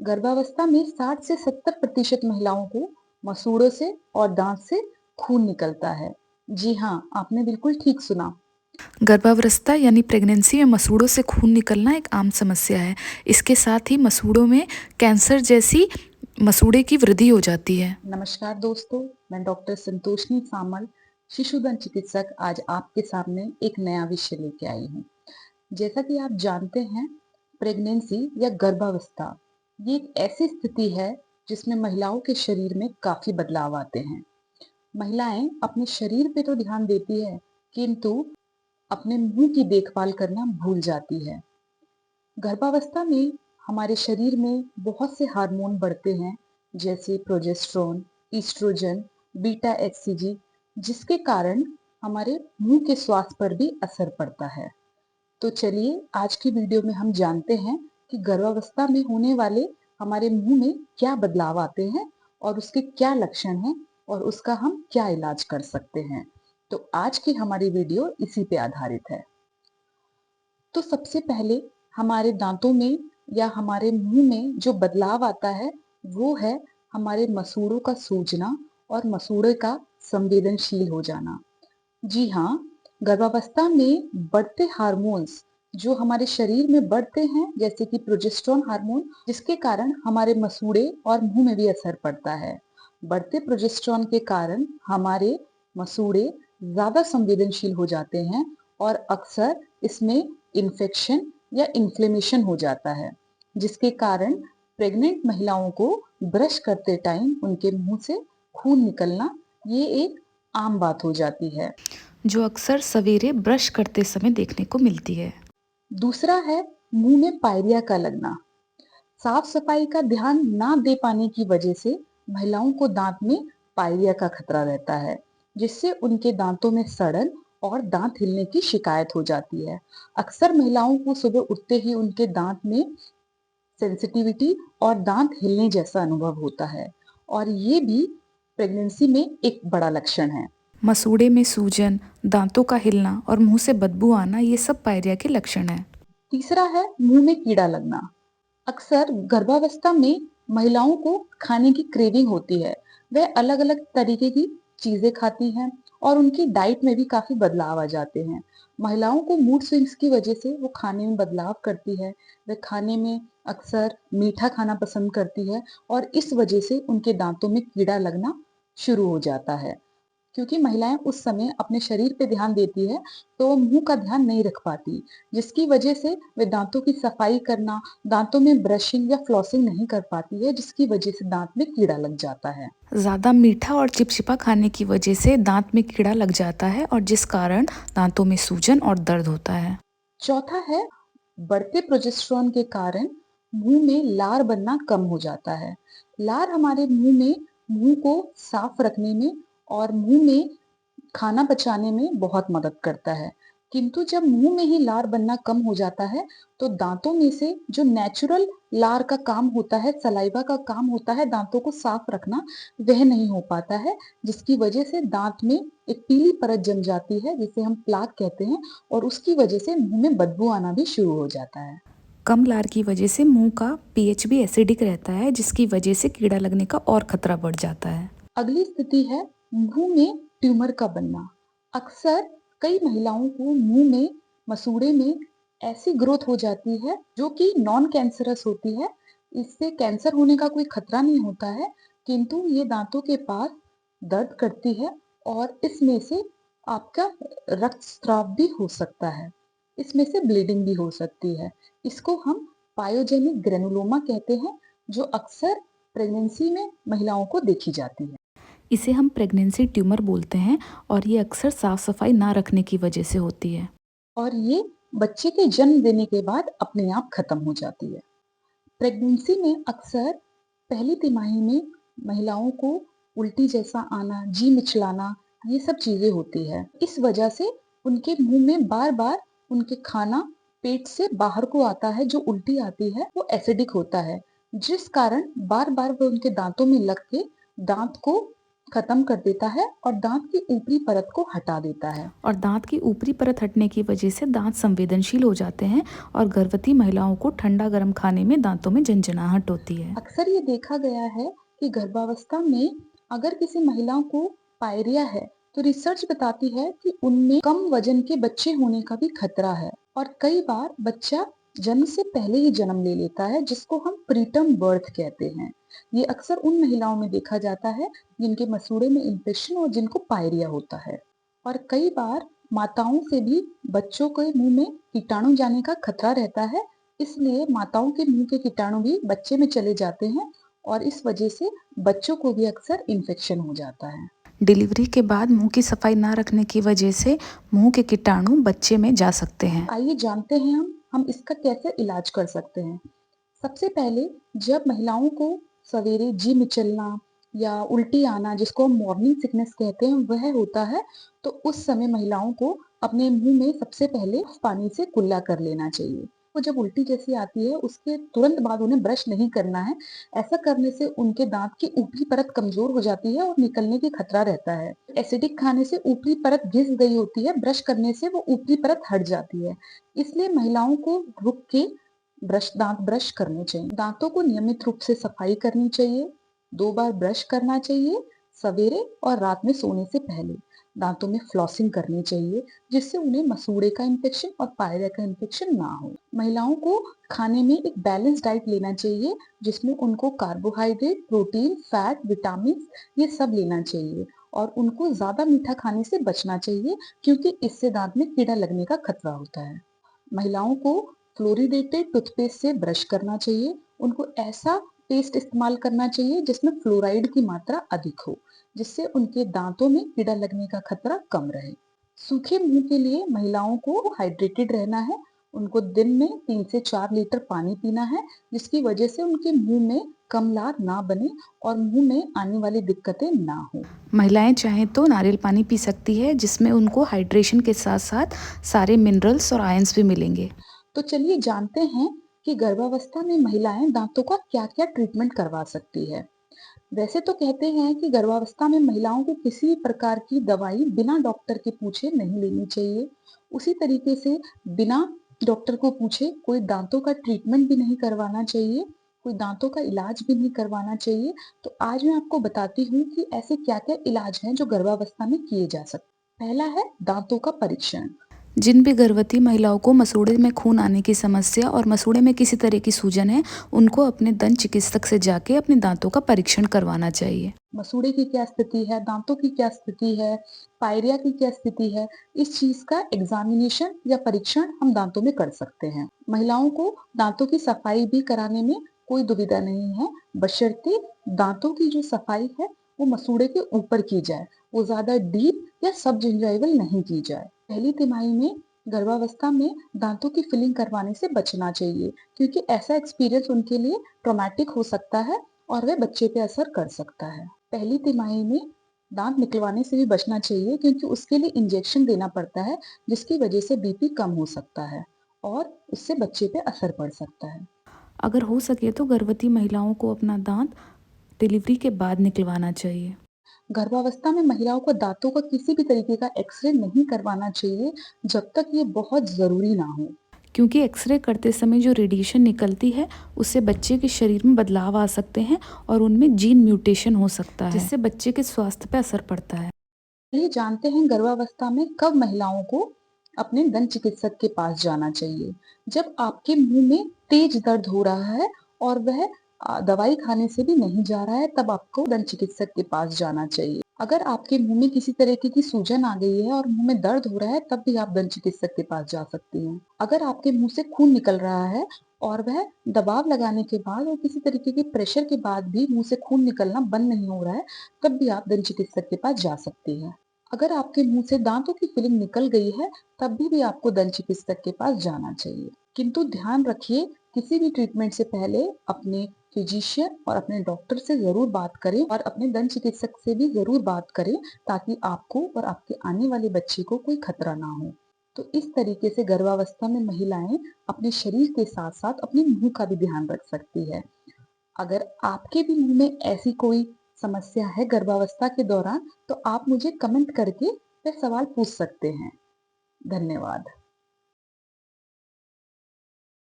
गर्भावस्था में 60 से 70% महिलाओं को मसूड़ों से और दांत से खून निकलता है। जी हाँ, आपने बिल्कुल ठीक सुना। गर्भावस्था यानी प्रेगनेंसी में मसूड़ों से खून निकलना एक आम समस्या है। इसके साथ ही मसूड़ों में कैंसर जैसी मसूड़े की वृद्धि हो जाती है। नमस्कार दोस्तों, मैं डॉक्टर संतोषिनी सामल, शिशुधन चिकित्सक आज आपके सामने एक नया विषय लेके आई हूँ। जैसा कि आप जानते हैं, प्रेगनेंसी या गर्भावस्था ये एक ऐसी स्थिति है जिसमें महिलाओं के शरीर में काफी बदलाव आते हैं। महिलाएं अपने शरीर पे तो ध्यान देती है, किंतु अपने मुंह की देखभाल करना भूल जाती है। गर्भावस्था में हमारे शरीर में बहुत से हार्मोन बढ़ते हैं, जैसे प्रोजेस्टेरोन, ईस्ट्रोजन, बीटा एचसीजी, जिसके कारण हमारे मुंह के स्वास्थ्य पर भी असर पड़ता है। तो चलिए आज की वीडियो में हम जानते हैं कि गर्भावस्था में होने वाले हमारे मुंह में क्या बदलाव आते हैं और उसके क्या लक्षण हैं और उसका हम क्या इलाज कर सकते हैं। तो आज की हमारी वीडियो इसी पे आधारित है। तो सबसे पहले हमारे दांतों में या हमारे मुंह में जो बदलाव आता है वो है हमारे मसूड़ों का सूजना और मसूड़े का संवेदनशील हो जाना। जी हाँ, गर्भावस्था में बढ़ते हार्मोन्स जो हमारे शरीर में बढ़ते हैं, जैसे कि प्रोजेस्टेरोन हार्मोन, जिसके कारण हमारे मसूड़े और मुंह में भी असर पड़ता है। बढ़ते प्रोजेस्टेरोन के कारण हमारे मसूड़े ज्यादा संवेदनशील हो जाते हैं और अक्सर इसमें इन्फेक्शन या इन्फ्लेमेशन हो जाता है, जिसके कारण प्रेग्नेंट महिलाओं को ब्रश करते टाइम उनके मुंह से खून निकलना ये एक आम बात हो जाती है। जो अक्सर सवेरे ब्रश करते समय देखने को मिलती है। दूसरा है मुंह में पायरिया का लगना। साफ सफाई का ध्यान ना दे पाने की वजह से महिलाओं को दांत में पायरिया का खतरा रहता है, जिससे उनके दांतों में सड़न और दांत हिलने की शिकायत हो जाती है। अक्सर महिलाओं को सुबह उठते ही उनके दांत में सेंसिटिविटी और दांत हिलने जैसा अनुभव होता है, और ये भी प्रेगनेंसी में एक बड़ा लक्षण है। मसूड़े में सूजन, दांतों का हिलना और मुंह से बदबू आना ये सब पायरिया के लक्षण हैं। तीसरा है मुंह में कीड़ा लगना। अक्सर गर्भावस्था में महिलाओं को खाने की क्रेविंग होती है। वह अलग अलग तरीके की चीजें खाती हैं और उनकी डाइट में भी काफी बदलाव आ जाते हैं। महिलाओं को मूड स्विंग्स की वजह से वो खाने में बदलाव करती है। वह खाने में अक्सर मीठा खाना पसंद करती है और इस वजह से उनके दांतों में कीड़ा लगना शुरू हो जाता है। क्योंकि महिलाएं उस समय अपने शरीर पे ध्यान देती है, तो वो मुंह का ध्यान नहीं रख पाती, जिसकी वजह से वे दांतों की सफाई करना, दांतों में ब्रशिंग या फ्लॉसिंग नहीं कर पाती है, जिसकी वजह से दांत में कीड़ा लग जाता है। ज़्यादा मीठा और चिपचिपा खाने की वजह से दांत में कीड़ा लग जाता है और जिस कारण दांतों में सूजन और दर्द होता है। चौथा है बढ़ते प्रोजेस्टेरोन के कारण मुंह में लार बनना कम हो जाता है। लार हमारे मुंह को साफ रखने में और मुंह में खाना पचाने में बहुत मदद करता है। किंतु जब मुंह में ही लार बनना कम हो जाता है, तो दांतों में से जो नेचुरल लार का काम होता है, सलाइवा का काम होता है दांतों को साफ रखना, वह नहीं हो पाता है, जिसकी वजह से दांत में एक पीली परत जम जाती है, जिसे हम प्लाक कहते हैं, और उसकी वजह से मुंह में बदबू आना भी शुरू हो जाता है। कम लार की वजह से मुंह का पीएच भी एसिडिक रहता है, जिसकी वजह से कीड़ा लगने का और खतरा बढ़ जाता है। अगली स्थिति है मुंह में ट्यूमर का बनना। अक्सर कई महिलाओं को मुंह में, मसूड़े में ऐसी ग्रोथ हो जाती है जो कि नॉन कैंसरस होती है। इससे कैंसर होने का कोई खतरा नहीं होता है, किंतु ये दांतों के पास दर्द करती है और इसमें से आपका रक्तस्राव भी हो सकता है। इसमें से ब्लीडिंग भी हो सकती है। इसको हम पायोजेनिक ग्रेनुलोमा कहते हैं, जो अक्सर प्रेगनेंसी में महिलाओं को देखी जाती है। इसे हम प्रेगनेंसी ट्यूमर बोलते हैं और ये अक्सर साफ सफाई ना रखने की वजह से होती है। और ये बच्चे के जन्म देने के बाद अपने आप खत्म हो जाती है। प्रेगनेंसी में अक्सर पहली तिमाही में महिलाओं को उल्टी जैसा आना, जी मिचलाना, ये सब चीजें होती है। इस वजह से उनके मुंह में बार बार उनके खाना पेट से बाहर को आता है। जो उल्टी आती है वो एसिडिक होता है, जिस कारण बार बार वो उनके दांतों में लग के दांत को खत्म कर देता है और दांत की ऊपरी परत को हटा देता है। और दांत की ऊपरी परत हटने की वजह से दांत संवेदनशील हो जाते हैं और गर्भवती महिलाओं को ठंडा गर्म खाने में दांतों में झंझनाहट होती है। अक्सर ये देखा गया है कि गर्भावस्था में अगर किसी महिला को पायरिया है तो रिसर्च बताती है कि उनमें कम वजन के बच्चे होने का भी खतरा है और कई बार बच्चा जन्म से पहले ही जन्म ले लेता है, जिसको हम प्रीटर्म बर्थ कहते हैं। ये अक्सर उन महिलाओं में देखा जाता है जिनके मसूड़े में इन्फेक्शन और जिनको पायरिया होता है। और कई बार माताओं से भी बच्चों के मुंह में कीटाणु जाने का खतरा रहता है, इसलिए माताओं के मुंह के कीटाणु भी बच्चे में चले जाते हैं और इस वजह से बच्चों को भी अक्सर इन्फेक्शन हो जाता है। डिलीवरी के बाद मुंह की सफाई ना रखने की वजह से मुंह के कीटाणु बच्चे में जा सकते हैं। आइए जानते हैं हम इसका कैसे इलाज कर सकते हैं। सबसे पहले जब महिलाओं को सवेरे जी मिचलना या उल्टी आना, जिसको हम मॉर्निंग सिकनेस कहते हैं, वह होता है, तो उस समय महिलाओं को अपने मुंह में सबसे पहले पानी से कुल्ला कर लेना चाहिए। तो जब उल्टी जैसी आती है उसके तुरंत बाद उन्हें ब्रश नहीं करना है। ऐसा करने से उनके दांत की ऊपरी परत कमजोर हो जाती है और निकलने की खतरा रहता है। एसिडिक खाने से ऊपरी परत घिस गई होती है, ब्रश करने से वो ऊपरी परत हट जाती है। इसलिए महिलाओं को रुक के दांत ब्रश करने चाहिए। दांतों को नियमित रूप से सफाई करनी चाहिए। 2 बार ब्रश करना चाहिए, सवेरे और रात में सोने से पहले। दांतों में फ्लॉसिंग करनी चाहिए, जिससे उन्हें मसूड़े का इन्फेक्शन और पायरिया का इन्फेक्शन ना हो। महिलाओं को खाने में एक बैलेंस डाइट लेना चाहिए, जिसमें उनको कार्बोहाइड्रेट, प्रोटीन, फैट, विटामिन ये सब लेना चाहिए और उनको ज्यादा मीठा खाने से बचना चाहिए, क्योंकि इससे दांत में कीड़ा लगने का खतरा होता है। महिलाओं को फ्लोरिडेटेड टूथपेस्ट से ब्रश करना चाहिए। उनको ऐसा पेस्ट इस्तेमाल करना चाहिए जिसमें फ्लोराइड की मात्रा अधिक हो, जिससे उनके दांतों में कीड़ा लगने का खतरा कम रहे। सूखे मुंह के लिए महिलाओं को हाइड्रेटेड रहना है। उनको दिन में 3 से 4 लीटर पानी पीना है, जिसकी वजह से उनके मुंह में कमलार ना बने और मुंह में आने वाली दिक्कतें ना हो। महिलाएं चाहें तो नारियल पानी पी सकती है, जिसमें उनको हाइड्रेशन के साथ साथ सारे मिनरल्स और आयंस भी मिलेंगे। तो चलिए जानते हैं कि गर्भावस्था में महिलाएं दांतों का क्या-क्या ट्रीटमेंट करवा सकती है। वैसे तो कहते हैं कि गर्भावस्था में महिलाओं को किसी भी प्रकार की दवाई बिना डॉक्टर के पूछे नहीं लेनी चाहिए। उसी तरीके से बिना डॉक्टर को पूछे कोई दांतों का ट्रीटमेंट भी नहीं करवाना चाहिए, कोई दांतों का इलाज भी नहीं करवाना चाहिए। तो आज मैं आपको बताती हूँ कि ऐसे क्या-क्या इलाज हैं जो गर्भावस्था में किए जा सकते हैं। पहला है दांतों का परीक्षण। जिन भी गर्भवती महिलाओं को मसूड़े में खून आने की समस्या और मसूड़े में किसी तरह की सूजन है, उनको अपने दंत चिकित्सक से जाके अपने दांतों का परीक्षण करवाना चाहिए। मसूड़े की क्या स्थिति है, दांतों की क्या स्थिति है, पायरिया की क्या स्थिति है, इस चीज का एग्जामिनेशन या परीक्षण हम दांतों में कर सकते हैं। महिलाओं को दांतों की सफाई भी कराने में कोई दुविधा नहीं है, बशर्ते दांतों की जो सफाई है वो मसूड़े के ऊपर की जाए, वो ज्यादा डीप या सब जिंजाइवल नहीं की जाए। पहली तिमाही में गर्भावस्था में दांतों की फिलिंग करवाने से बचना चाहिए, क्योंकि ऐसा एक्सपीरियंस उनके लिए ट्रॉमेटिक हो सकता है और वह बच्चे पे असर कर सकता है। पहली तिमाही में दांत निकलवाने से भी बचना चाहिए, क्योंकि उसके लिए इंजेक्शन देना पड़ता है, जिसकी वजह से बीपी कम हो सकता है और उससे बच्चे पे असर पड़ सकता है। अगर हो सके तो गर्भवती महिलाओं को अपना दांत डिलीवरी के बाद निकलवाना चाहिए। गर्भावस्था में महिलाओं को दांतों का किसी भी तरीके का एक्सरे नहीं करवाना चाहिए जब तक ये बहुत जरूरी ना हो। क्योंकि एक्सरे करते समय जो रेडिएशन निकलती है, उससे बच्चे के शरीर में बदलाव आ सकते हैं और उनमें जीन म्यूटेशन हो सकता है, जिससे बच्चे के स्वास्थ्य पर असर पड़ता है। चलिए जानते हैं गर्भावस्था में कब महिलाओं को अपने दंत चिकित्सक के पास जाना चाहिए। जब आपके मुंह में तेज दर्द हो रहा है और वह दवाई खाने से भी नहीं जा रहा है, तब आपको दंत चिकित्सक के पास जाना चाहिए। अगर आपके मुंह में किसी तरीके की सूजन आ गई है और मुंह में दर्द हो रहा है, तब भी आप दंत चिकित्सक के पास जा सकती हैं। अगर आपके मुंह से खून निकल रहा है और वह दबाव लगाने के बाद और किसी तरीके के प्रेशर के बाद भी मुंह से खून निकलना बंद नहीं हो रहा है, तब भी आप दंत चिकित्सक के पास जा सकती हैं। अगर आपके मुंह से दांतों की फिलिंग निकल गई है, तब भी आपको दंत चिकित्सक के पास जाना चाहिए। किंतु ध्यान रखिए, किसी भी ट्रीटमेंट से पहले अपने फिजिशियन और अपने डॉक्टर से जरूर बात करें और अपने दंत चिकित्सक से भी जरूर बात करें, ताकि आपको और आपके आने वाले बच्चे को कोई खतरा ना हो। तो इस तरीके से गर्भावस्था में महिलाएं अपने शरीर के साथ साथ अपने मुंह का भी ध्यान रख सकती है। अगर आपके भी मुंह में ऐसी कोई समस्या है गर्भावस्था के दौरान, तो आप मुझे कमेंट करके वह सवाल पूछ सकते हैं। धन्यवाद।